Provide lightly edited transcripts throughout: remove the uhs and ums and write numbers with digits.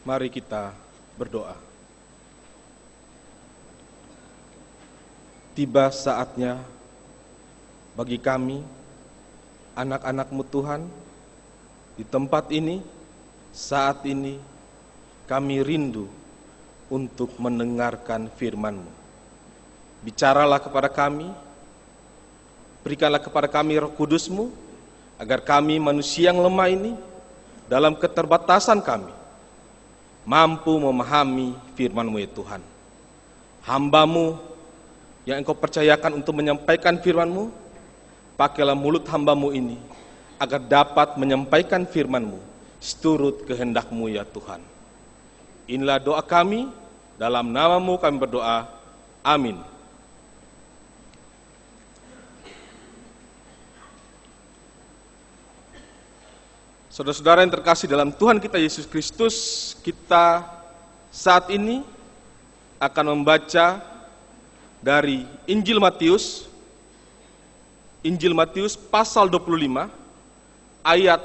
Mari kita berdoa. Tiba saatnya bagi kami, anak-anak-Mu Tuhan, di tempat ini, saat ini, kami rindu untuk mendengarkan firman-Mu. Bicaralah kepada kami, berikanlah kepada kami Roh Kudus-Mu, agar kami manusia yang lemah ini, dalam keterbatasan kami, mampu memahami firman-Mu ya Tuhan. Hamba-Mu yang Engkau percayakan untuk menyampaikan firman-Mu, pakailah mulut hamba-Mu ini, agar dapat menyampaikan firman-Mu, seturut kehendak-Mu ya Tuhan. Inilah doa kami, dalam nama-Mu kami berdoa, amin. Saudara-saudara yang terkasih dalam Tuhan kita Yesus Kristus, kita saat ini akan membaca dari Injil Matius pasal 25 ayat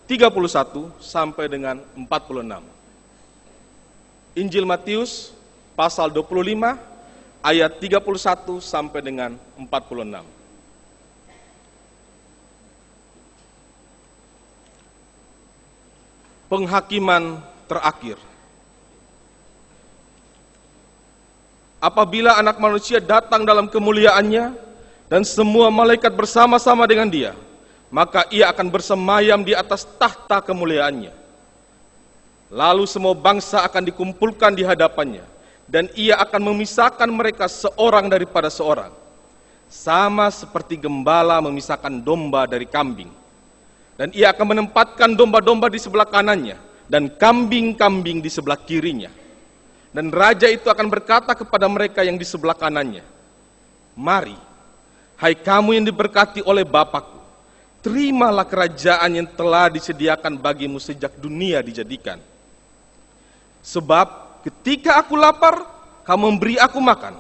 31 sampai dengan 46. Injil Matius pasal 25 ayat 31 sampai dengan 46. Penghakiman terakhir. Apabila Anak Manusia datang dalam kemuliaannya dan semua malaikat bersama-sama dengan Dia, maka Ia akan bersemayam di atas tahta kemuliaannya. Lalu semua bangsa akan dikumpulkan di hadapannya, dan Ia akan memisahkan mereka seorang daripada seorang, sama seperti gembala memisahkan domba dari kambing. Dan Ia akan menempatkan domba-domba di sebelah kanannya dan kambing-kambing di sebelah kirinya. Dan Raja itu akan berkata kepada mereka yang di sebelah kanannya, "Mari, hai kamu yang diberkati oleh Bapa-Ku, terimalah kerajaan yang telah disediakan bagimu sejak dunia dijadikan. Sebab ketika aku lapar, kamu memberi aku makan.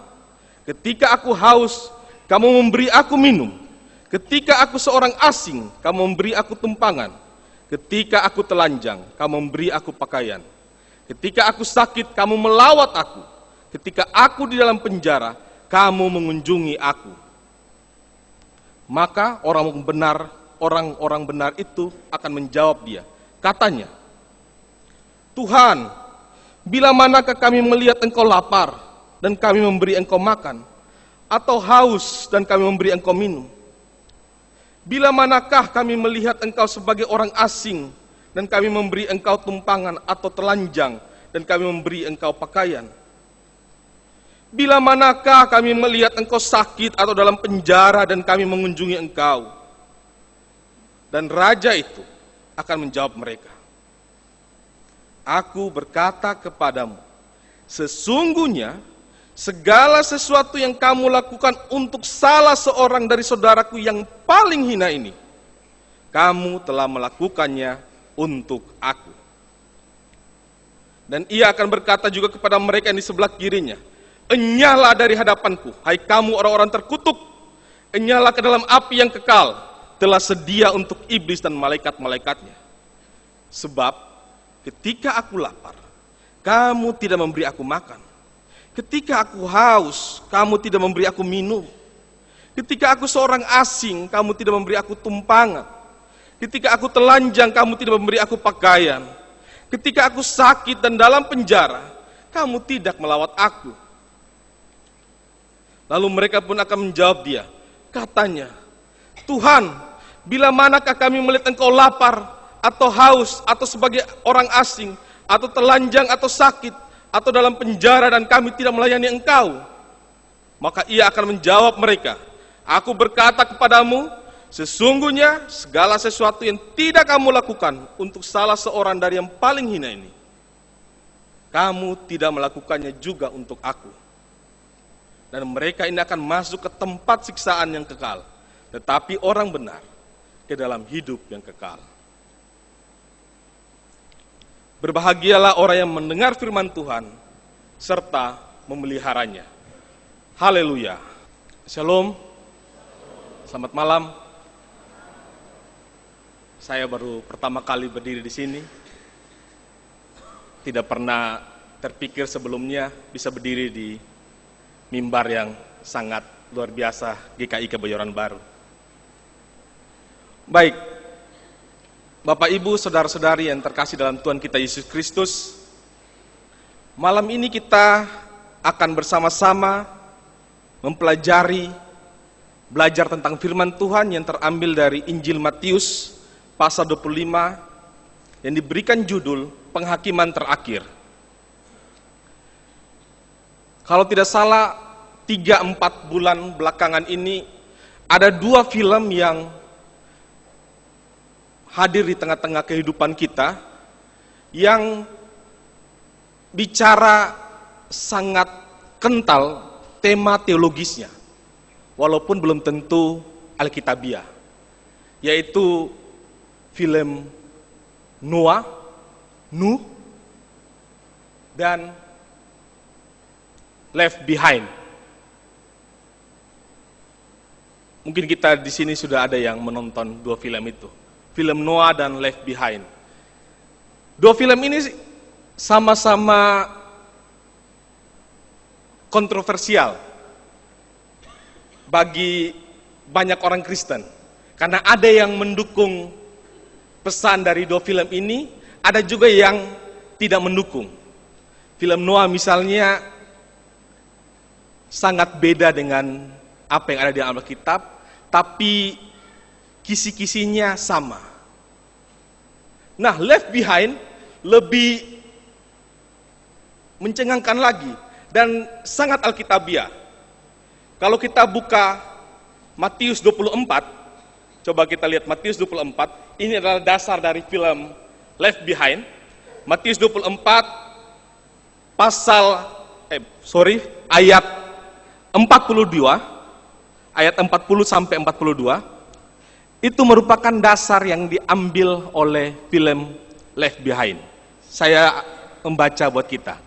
Ketika aku haus, kamu memberi aku minum. Ketika aku seorang asing, kamu memberi aku tumpangan. Ketika aku telanjang, kamu memberi aku pakaian. Ketika aku sakit, kamu melawat aku. Ketika aku di dalam penjara, kamu mengunjungi aku." Maka orang-orang benar itu akan menjawab Dia. Katanya, "Tuhan, bila manakah kami melihat Engkau lapar dan kami memberi Engkau makan, atau haus dan kami memberi Engkau minum? Bila manakah kami melihat Engkau sebagai orang asing dan kami memberi Engkau tumpangan, atau telanjang dan kami memberi Engkau pakaian? Bila manakah kami melihat Engkau sakit atau dalam penjara dan kami mengunjungi Engkau?" Dan Raja itu akan menjawab mereka, "Aku berkata kepadamu, sesungguhnya segala sesuatu yang kamu lakukan untuk salah seorang dari saudaraku yang paling hina ini, kamu telah melakukannya untuk aku." Dan Ia akan berkata juga kepada mereka yang di sebelah kirinya, "Enyahlah dari hadapanku, hai kamu orang-orang terkutuk, enyahlah ke dalam api yang kekal, telah sedia untuk iblis dan malaikat-malaikatnya. Sebab ketika aku lapar, kamu tidak memberi aku makan. Ketika aku haus, kamu tidak memberi aku minum. Ketika aku seorang asing, kamu tidak memberi aku tumpangan. Ketika aku telanjang, kamu tidak memberi aku pakaian. Ketika aku sakit dan dalam penjara, kamu tidak melawat aku." Lalu mereka pun akan menjawab Dia. Katanya, "Tuhan, bila manakah kami melihat Engkau lapar, atau haus, atau sebagai orang asing, atau telanjang, atau sakit, atau dalam penjara dan kami tidak melayani Engkau?" Maka Ia akan menjawab mereka, "Aku berkata kepadamu, sesungguhnya segala sesuatu yang tidak kamu lakukan untuk salah seorang dari yang paling hina ini, kamu tidak melakukannya juga untuk aku." Dan mereka ini akan masuk ke tempat siksaan yang kekal, tetapi orang benar ke dalam hidup yang kekal. Berbahagialah orang yang mendengar firman Tuhan serta memeliharanya. Haleluya. Shalom. Selamat malam. Saya baru pertama kali berdiri di sini. tidak pernah terpikir sebelumnya bisa berdiri di mimbar yang sangat luar biasa GKI Kebayoran Baru. Baik, Bapak Ibu, saudara-saudari yang terkasih dalam Tuhan kita Yesus Kristus, malam ini kita akan bersama-sama mempelajari, belajar tentang firman Tuhan yang terambil dari Injil Matius pasal 25 yang diberikan judul Penghakiman Terakhir. Kalau tidak salah, 3-4 bulan belakangan ini ada 2 film yang hadir di tengah-tengah kehidupan kita yang bicara sangat kental tema teologisnya, walaupun belum tentu Alkitabiah, yaitu film Nuh, dan Left Behind. Mungkin kita di sini sudah ada yang menonton 2 film itu. Film Noah dan Left Behind. 2 film ini sama-sama kontroversial bagi banyak orang Kristen. Karena ada yang mendukung pesan dari 2 film ini, ada juga yang tidak mendukung. Film Noah misalnya sangat beda dengan apa yang ada di Alkitab, tapi kisi-kisinya sama. Nah, Left Behind lebih mencengangkan lagi dan sangat Alkitabiah. Kalau kita buka Matius 24, coba kita lihat Matius 24, ini adalah dasar dari film Left Behind. Matius 24 ayat 42, ayat 40 sampai 42. Itu merupakan dasar yang diambil oleh film Left Behind. Saya membaca buat kita.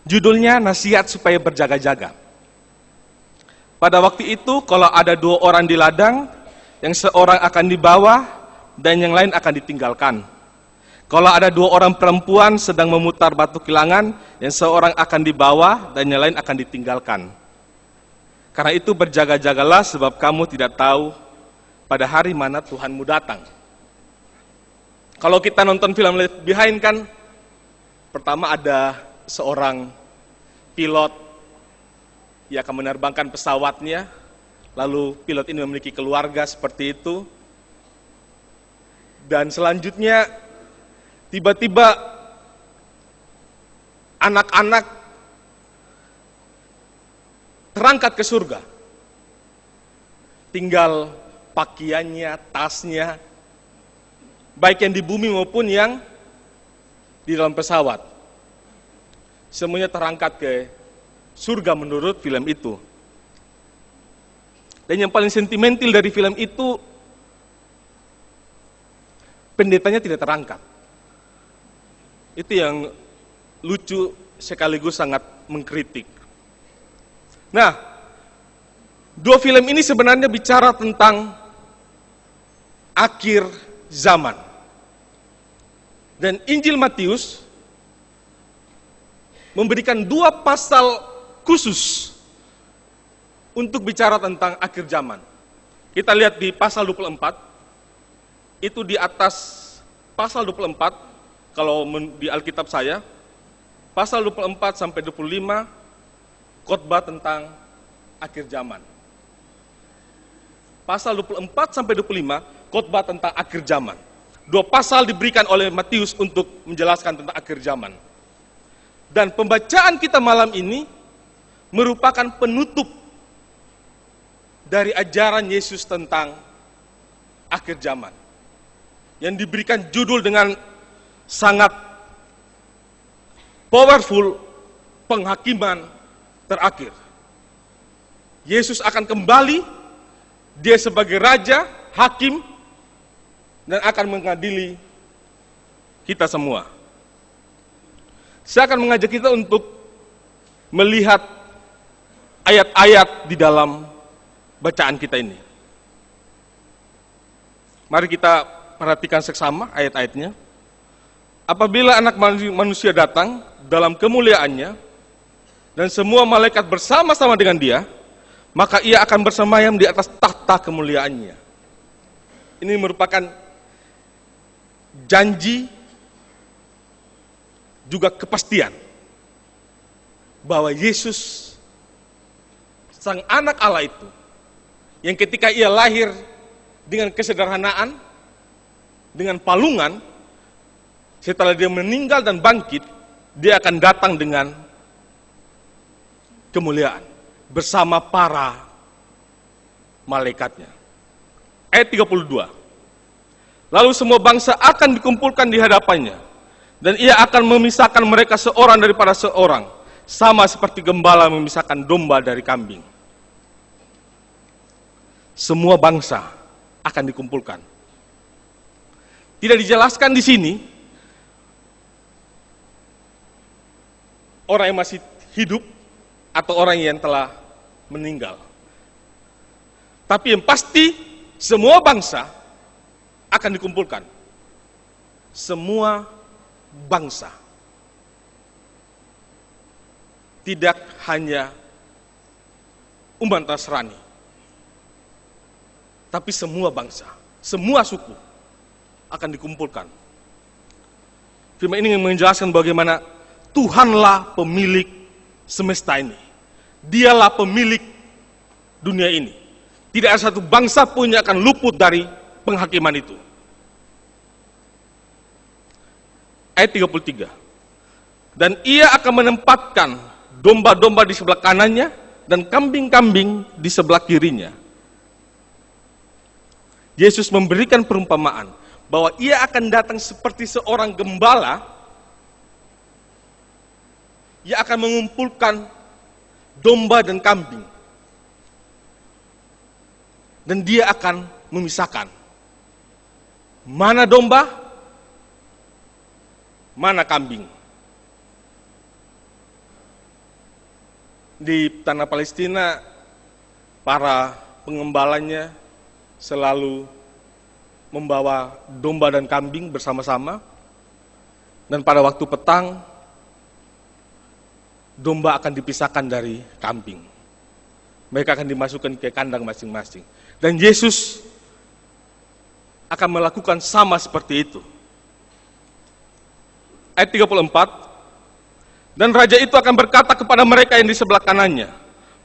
Judulnya Nasihat Supaya Berjaga-jaga. Pada waktu itu, kalau ada 2 orang di ladang, yang seorang akan dibawa dan yang lain akan ditinggalkan. Kalau ada 2 orang perempuan sedang memutar batu kilangan, yang seorang akan dibawa dan yang lain akan ditinggalkan. Karena itu berjaga-jagalah, sebab kamu tidak tahu pada hari mana Tuhanmu datang. Kalau kita nonton film Left Behind kan, pertama ada seorang pilot yang akan menerbangkan pesawatnya, lalu pilot ini memiliki keluarga seperti itu, dan selanjutnya tiba-tiba anak-anak terangkat ke surga. Tinggal pakaiannya, tasnya, baik yang di bumi maupun yang di dalam pesawat. Semuanya terangkat ke surga menurut film itu. Dan yang paling sentimental dari film itu, pendetanya tidak terangkat. Itu yang lucu sekaligus sangat mengkritik. Nah, 2 film ini sebenarnya bicara tentang akhir zaman. Dan Injil Matius memberikan 2 pasal khusus untuk bicara tentang akhir zaman. Kita lihat di pasal 24, itu di atas pasal 24, kalau di Alkitab saya, pasal 24 sampai 25, khotbah tentang akhir zaman. Pasal 24 sampai 25, khotbah tentang akhir zaman. 2 pasal diberikan oleh Matius untuk menjelaskan tentang akhir zaman. Dan pembacaan kita malam ini merupakan penutup dari ajaran Yesus tentang akhir zaman, yang diberikan judul dengan sangat powerful, penghakiman terakhir. Yesus akan kembali, dia sebagai raja, hakim, dan akan mengadili kita semua. Saya akan mengajak kita untuk melihat ayat-ayat di dalam bacaan kita ini. Mari kita perhatikan seksama ayat-ayatnya. apabila anak manusia datang dalam kemuliaannya, dan semua malaikat bersama-sama dengan dia, maka ia akan bersemayam di atas tahta kemuliaannya. Ini merupakan janji juga kepastian bahwa Yesus, Sang Anak Allah itu, yang ketika ia lahir dengan kesederhanaan, dengan palungan, setelah dia meninggal dan bangkit, dia akan datang dengan kemuliaan bersama para malaikatnya. Ayat 32. Lalu semua bangsa akan dikumpulkan di hadapannya, dan ia akan memisahkan mereka seorang daripada seorang, sama seperti gembala memisahkan domba dari kambing. Semua bangsa akan dikumpulkan. Tidak dijelaskan di sini orang yang masih hidup atau orang yang telah meninggal. Tapi yang pasti semua bangsa akan dikumpulkan. Semua bangsa. Tidak hanya umat Nasrani, tapi semua bangsa, semua suku akan dikumpulkan. Firman ini menjelaskan bagaimana Tuhanlah pemilik semesta ini. Dialah pemilik dunia ini. Tidak ada satu bangsa pun yang akan luput dari penghakiman itu. Ayat 33. Dan ia akan menempatkan domba-domba di sebelah kanannya dan kambing-kambing di sebelah kirinya. Yesus memberikan perumpamaan bahwa ia akan datang seperti seorang gembala yang akan mengumpulkan domba dan kambing. Dan dia akan memisahkan mana domba, mana kambing. Di tanah Palestina, para pengembalanya selalu membawa domba dan kambing bersama-sama. Dan pada waktu petang, domba akan dipisahkan dari kambing. Mereka akan dimasukkan ke kandang masing-masing. Dan Yesus akan melakukan sama seperti itu. Ayat 34. Dan raja itu akan berkata kepada mereka yang di sebelah kanannya,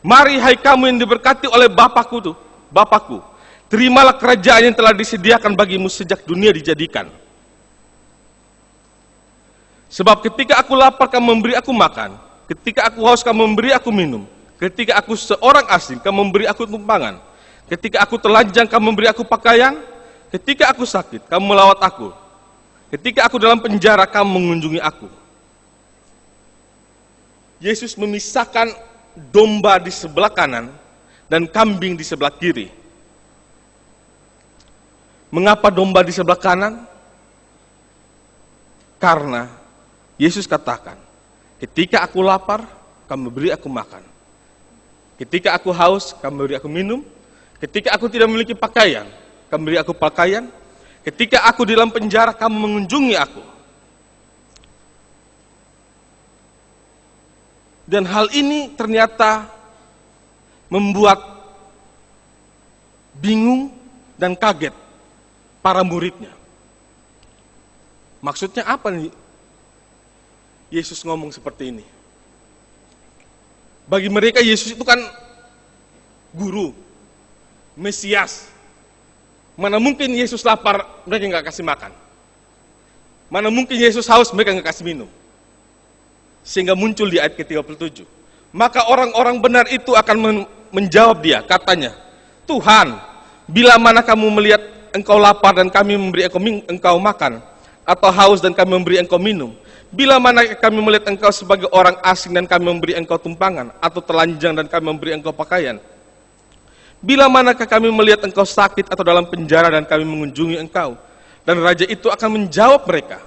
mari hai kamu yang diberkati oleh Bapakku, terimalah kerajaan yang telah disediakan bagimu sejak dunia dijadikan. Sebab ketika aku lapar kamu memberi aku makan, ketika aku haus kamu memberi aku minum, ketika aku seorang asing kamu memberi aku tumpangan, ketika aku telanjang kamu memberi aku pakaian, ketika aku sakit kamu melawat aku, ketika aku dalam penjara kamu mengunjungi aku. Yesus memisahkan domba di sebelah kanan dan kambing di sebelah kiri. Mengapa domba di sebelah kanan? Karena Yesus katakan, ketika aku lapar, kamu beri aku makan. Ketika aku haus, kamu beri aku minum. Ketika aku tidak memiliki pakaian, kamu beri aku pakaian. Ketika aku di dalam penjara, kamu mengunjungi aku. Dan hal ini ternyata membuat bingung dan kaget para muridnya. Maksudnya apa nih Yesus ngomong seperti ini? Bagi mereka Yesus itu kan guru, Mesias. Mana mungkin Yesus lapar, mereka nggak kasih makan. Mana mungkin Yesus haus, mereka nggak kasih minum. Sehingga muncul di ayat ke-37. Maka orang-orang benar itu akan menjawab dia, katanya, Tuhan, bila mana kamu melihat engkau lapar dan kami memberi engkau makan, atau haus dan kami memberi engkau minum? Bila mana kami melihat engkau sebagai orang asing dan kami memberi engkau tumpangan, atau telanjang dan kami memberi engkau pakaian? Bila manakah kami melihat engkau sakit atau dalam penjara dan kami mengunjungi engkau? Dan raja itu akan menjawab mereka.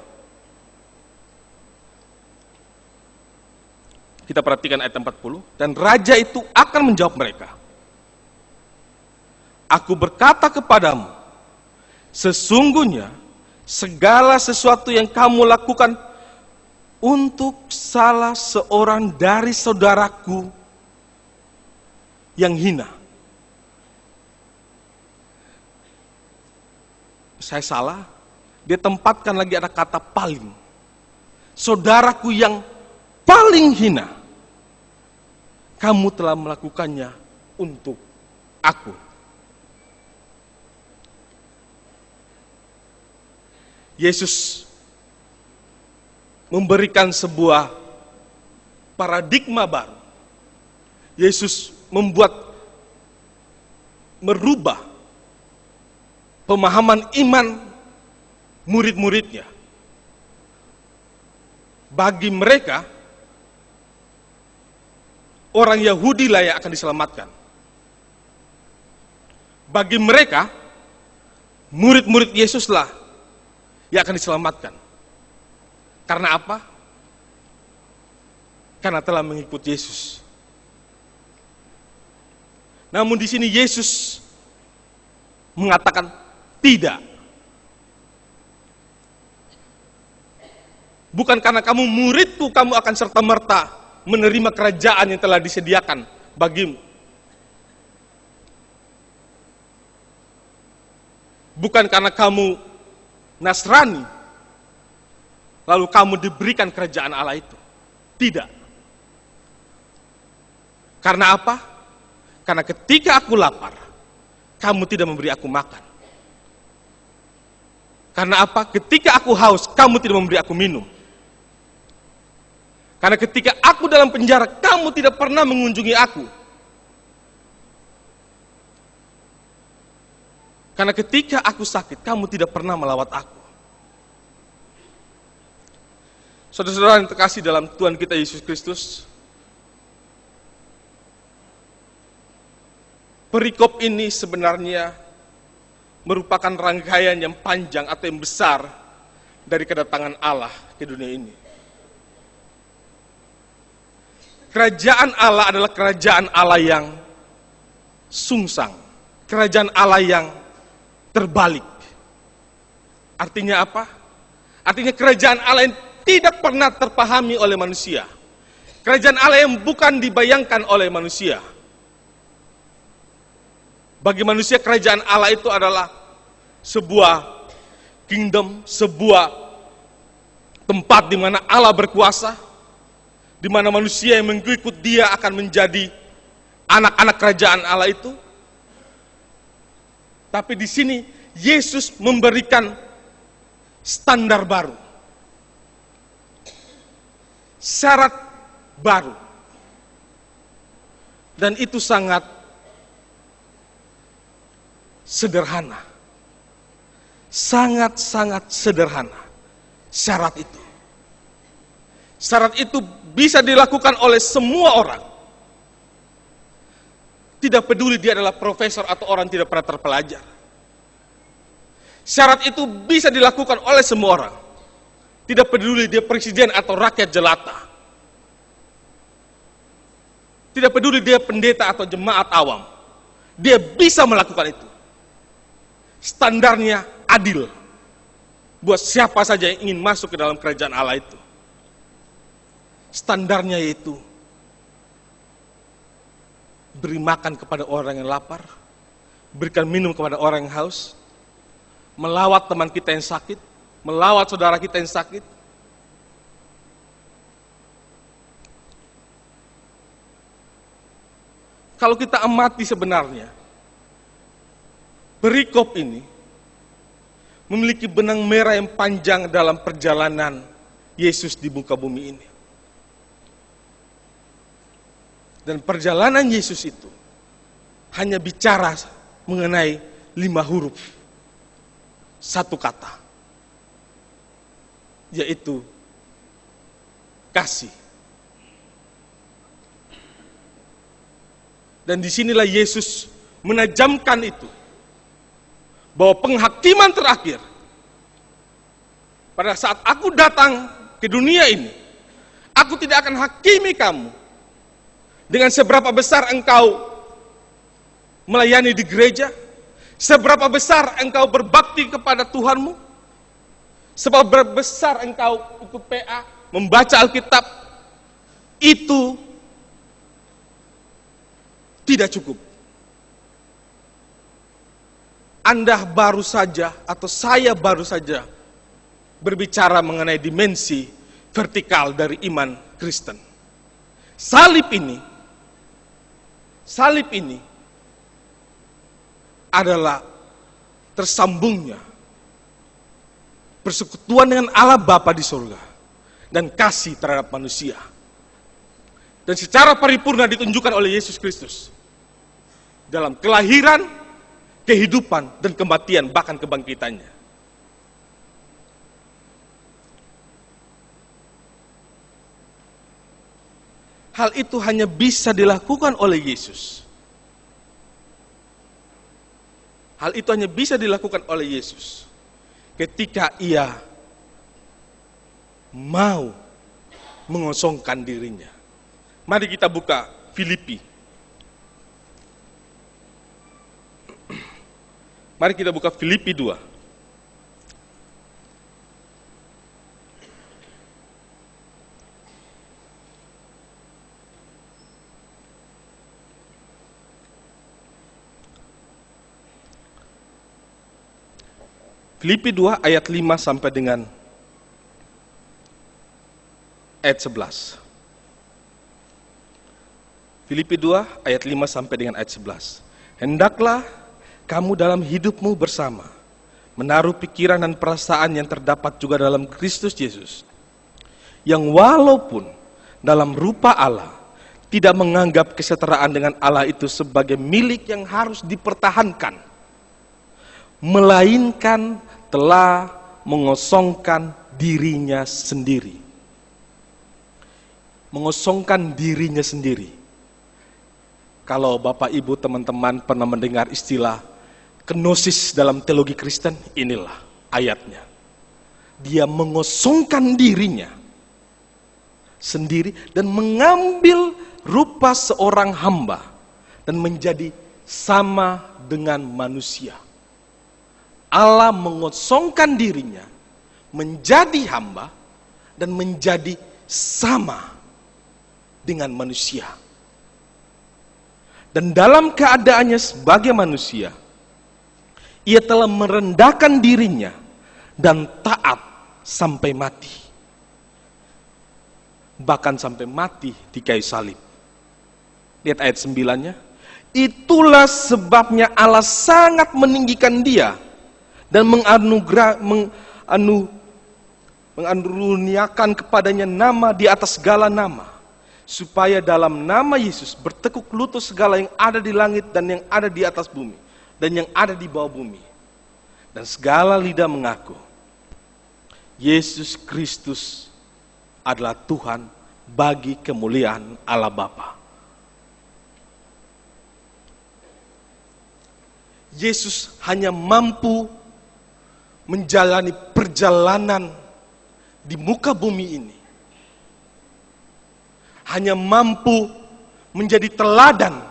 Kita perhatikan ayat 40. Dan raja itu akan menjawab mereka. Aku berkata kepadamu, sesungguhnya segala sesuatu yang kamu lakukan untuk salah seorang dari saudaraku yang hina. Saya salah, dia tempatkan lagi ada kata paling. Saudaraku yang paling hina, kamu telah melakukannya untuk aku. Yesus memberikan sebuah paradigma baru. Yesus merubah pemahaman iman murid-muridnya. Bagi mereka, orang Yahudi lah yang akan diselamatkan. Bagi mereka, murid-murid Yesus lah yang akan diselamatkan. Karena apa? Karena telah mengikuti Yesus. Namun di sini Yesus mengatakan tidak. Bukan karena kamu muridku, kamu akan serta-merta menerima kerajaan yang telah disediakan bagimu. Bukan karena kamu Nasrani, lalu kamu diberikan kerajaan Allah itu. Tidak. Karena apa? Karena ketika aku lapar, kamu tidak memberi aku makan. Karena apa? Ketika aku haus, kamu tidak memberi aku minum. Karena ketika aku dalam penjara, kamu tidak pernah mengunjungi aku. Karena ketika aku sakit, kamu tidak pernah melawat aku. Saudara-saudara yang terkasih dalam Tuhan kita Yesus Kristus, perikop ini sebenarnya merupakan rangkaian yang panjang atau yang besar dari kedatangan Allah ke dunia ini. Kerajaan Allah adalah kerajaan Allah yang sungsang, kerajaan Allah yang terbalik. Artinya apa? Artinya kerajaan Allah yang tidak pernah terpahami oleh manusia. Kerajaan Allah yang bukan dibayangkan oleh manusia. Bagi manusia kerajaan Allah itu adalah sebuah kingdom, sebuah tempat di mana Allah berkuasa, di mana manusia yang mengikut dia akan menjadi anak-anak kerajaan Allah itu. Tapi di sini Yesus memberikan standar baru, syarat baru, dan itu sangat sederhana, sangat-sangat sederhana. Syarat itu bisa dilakukan oleh semua orang. Tidak peduli dia adalah profesor atau orang tidak pernah terpelajar. Syarat itu bisa dilakukan oleh semua orang. Tidak peduli dia presiden atau rakyat jelata. Tidak peduli dia pendeta atau jemaat awam. Dia bisa melakukan itu. Standarnya adil. Buat siapa saja yang ingin masuk ke dalam kerajaan Allah itu. Standarnya yaitu beri makan kepada orang yang lapar, berikan minum kepada orang yang haus, melawat teman kita yang sakit, melawat saudara kita yang sakit. Kalau kita amati sebenarnya, perikop ini memiliki benang merah yang panjang dalam perjalanan Yesus di muka bumi ini. Dan perjalanan Yesus itu hanya bicara mengenai 5 huruf. 1 kata. Yaitu kasih. Dan disinilah Yesus menajamkan itu. Bahwa penghakiman terakhir, pada saat aku datang ke dunia ini, aku tidak akan hakimi kamu dengan seberapa besar engkau melayani di gereja, seberapa besar engkau berbakti kepada Tuhanmu, seberapa besar engkau ikut PA, membaca Alkitab, itu tidak cukup. Anda baru saja, atau saya baru saja berbicara mengenai dimensi vertikal dari iman Kristen. Salib ini adalah tersambungnya persekutuan dengan Allah Bapa di surga dan kasih terhadap manusia. Dan secara paripurna ditunjukkan oleh Yesus Kristus dalam kelahiran, kehidupan, dan kematian, bahkan kebangkitannya. Hal itu hanya bisa dilakukan oleh Yesus. Hal itu hanya bisa dilakukan oleh Yesus ketika Ia mau mengosongkan dirinya. Mari kita buka Filipi. Mari kita buka Filipi 2. Filipi 2 ayat 5 sampai dengan ayat 11. Filipi 2 ayat 5 sampai dengan ayat 11. Hendaklah kamu dalam hidupmu bersama menaruh pikiran dan perasaan yang terdapat juga dalam Kristus Yesus, yang walaupun dalam rupa Allah tidak menganggap kesetaraan dengan Allah itu sebagai milik yang harus dipertahankan, melainkan telah mengosongkan dirinya sendiri. Mengosongkan dirinya sendiri. Kalau Bapak Ibu teman-teman pernah mendengar istilah kenosis dalam teologi Kristen, inilah ayatnya. Dia mengosongkan dirinya sendiri dan mengambil rupa seorang hamba dan menjadi sama dengan manusia. Allah mengosongkan dirinya menjadi hamba dan menjadi sama dengan manusia. Dan dalam keadaannya sebagai manusia, Ia telah merendahkan dirinya dan taat sampai mati. Bahkan sampai mati di kayu salib. Lihat ayat 9-nya. Itulah sebabnya Allah sangat meninggikan Dia dan mengaruniakan kepadanya nama di atas segala nama, supaya dalam nama Yesus bertekuk lutut segala yang ada di langit dan yang ada di atas bumi dan yang ada di bawah bumi, dan segala lidah mengaku Yesus Kristus adalah Tuhan bagi kemuliaan Allah Bapa. Yesus hanya mampu menjalani perjalanan di muka bumi ini, hanya mampu menjadi teladan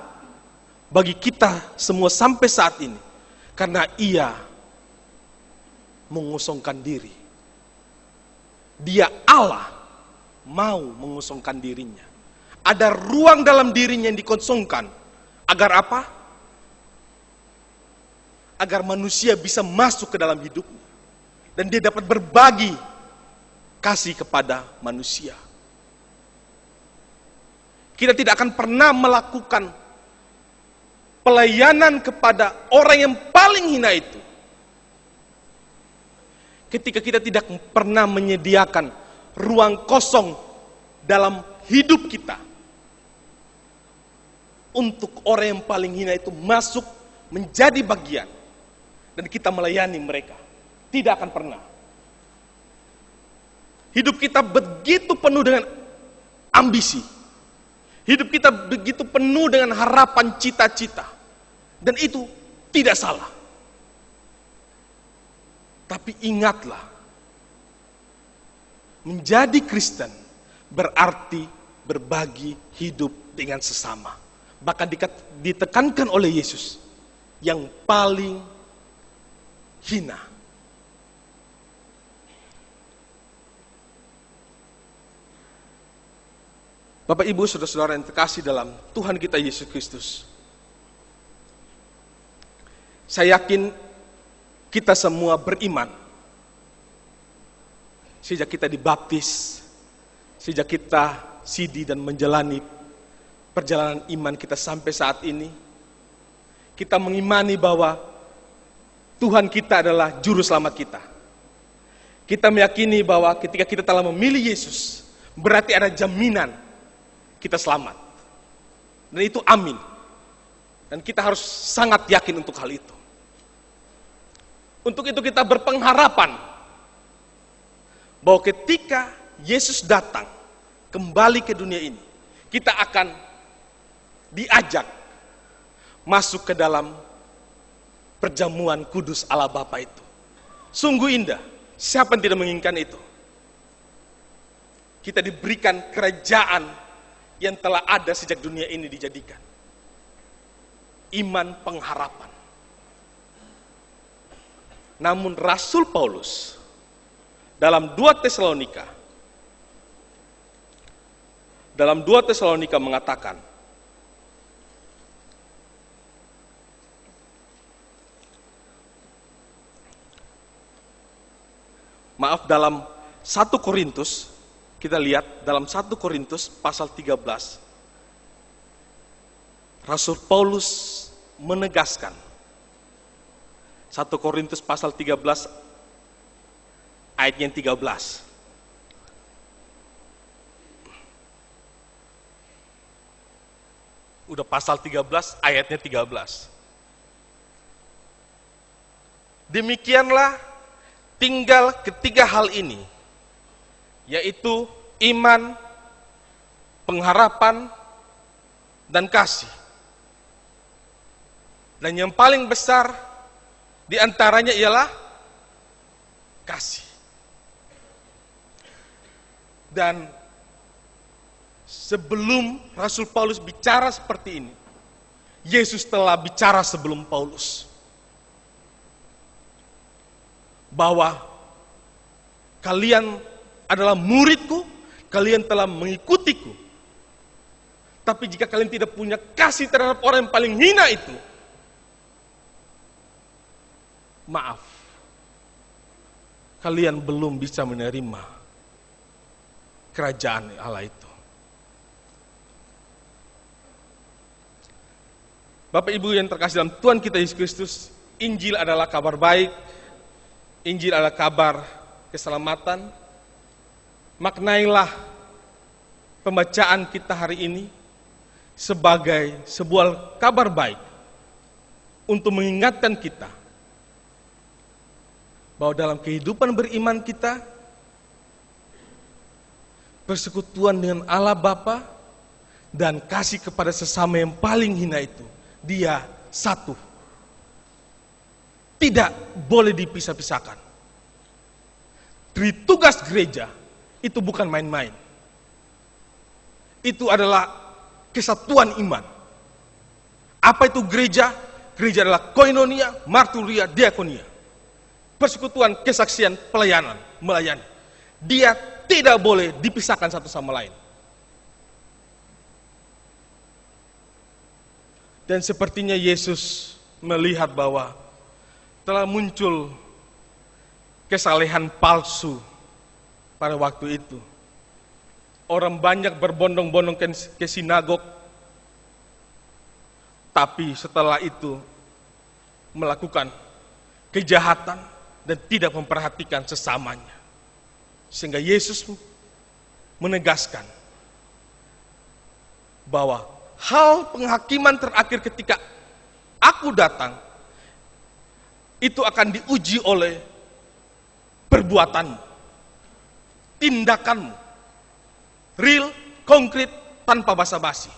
bagi kita semua sampai saat ini, karena Ia mengosongkan diri. Dia Allah mau mengosongkan dirinya. Ada ruang dalam dirinya yang dikosongkan. Agar apa? Agar manusia bisa masuk ke dalam hidupnya. Dan dia dapat berbagi kasih kepada manusia. Kita tidak akan pernah melakukan pelayanan kepada orang yang paling hina itu ketika kita tidak pernah menyediakan ruang kosong dalam hidup kita untuk orang yang paling hina itu masuk menjadi bagian dan kita melayani mereka. Tidak akan pernah. Hidup kita begitu penuh dengan ambisi. Hidup kita begitu penuh dengan harapan, cita-cita. Dan itu tidak salah. Tapi ingatlah, menjadi Kristen berarti berbagi hidup dengan sesama. Bahkan ditekankan oleh Yesus, yang paling hina. Bapak, Ibu, saudara-saudara yang terkasih dalam Tuhan kita Yesus Kristus, saya yakin kita semua beriman sejak kita dibaptis, sejak kita sidi dan menjalani perjalanan iman kita sampai saat ini. Kita mengimani bahwa Tuhan kita adalah juru selamat kita. Kita meyakini bahwa ketika kita telah memilih Yesus, berarti ada jaminan kita selamat. Dan itu amin. Dan kita harus sangat yakin untuk hal itu. Untuk itu kita berpengharapan bahwa ketika Yesus datang kembali ke dunia ini, kita akan diajak masuk ke dalam perjamuan kudus Allah Bapa itu. Sungguh indah. Siapa yang tidak menginginkan itu? Kita diberikan kerajaan yang telah ada sejak dunia ini dijadikan. Iman pengharapan. Namun Rasul Paulus dalam 2 Tesalonika mengatakan, dalam 1 Korintus, kita lihat dalam 1 Korintus pasal 13, Rasul Paulus menegaskan, 1 Korintus pasal 13 ayatnya yang 13. Udah pasal 13 ayatnya 13. Demikianlah tinggal ketiga hal ini, yaitu iman, pengharapan, dan kasih. Dan yang paling besar di antaranya ialah kasih. Dan sebelum Rasul Paulus bicara seperti ini, Yesus telah bicara sebelum Paulus. Bahwa kalian adalah muridku, kalian telah mengikutiku. Tapi jika kalian tidak punya kasih terhadap orang yang paling hina itu, maaf, kalian belum bisa menerima kerajaan Allah itu. Bapak Ibu yang terkasih dalam Tuhan kita Yesus Kristus, Injil adalah kabar baik, Injil adalah kabar keselamatan. Maknailah pembacaan kita hari ini sebagai sebuah kabar baik untuk mengingatkan kita bahwa dalam kehidupan beriman kita, persekutuan dengan Allah Bapa dan kasih kepada sesama yang paling hina itu, Dia satu. Tidak boleh dipisah-pisahkan. Dari tugas gereja itu bukan main-main. Itu adalah kesatuan iman. Apa itu gereja? Gereja adalah koinonia, marturia, diakonia. Persekutuan, kesaksian, pelayanan, melayani. Dia tidak boleh dipisahkan satu sama lain. Dan sepertinya Yesus melihat bahwa telah muncul kesalehan palsu pada waktu itu. Orang banyak berbondong-bondong ke sinagog, tapi setelah itu melakukan kejahatan dan tidak memperhatikan sesamanya. Sehingga Yesus menegaskan bahwa hal penghakiman terakhir ketika aku datang, itu akan diuji oleh perbuatanmu, tindakanmu, real, konkret, tanpa basa-basi.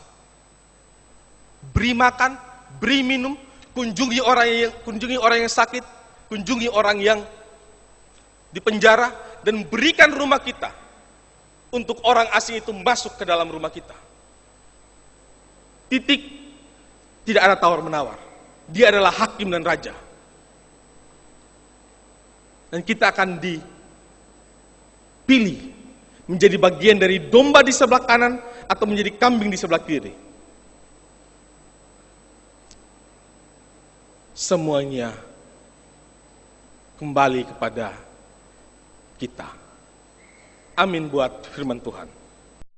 Beri makan, beri minum, kunjungi orang yang sakit, kunjungi orang yang di penjara, dan berikan rumah kita untuk orang asing itu masuk ke dalam rumah kita. Titik, tidak ada tawar-menawar. Dia adalah hakim dan raja. Dan kita akan dipilih menjadi bagian dari domba di sebelah kanan atau menjadi kambing di sebelah kiri. Semuanya kembali kepada kita. Amin buat firman Tuhan.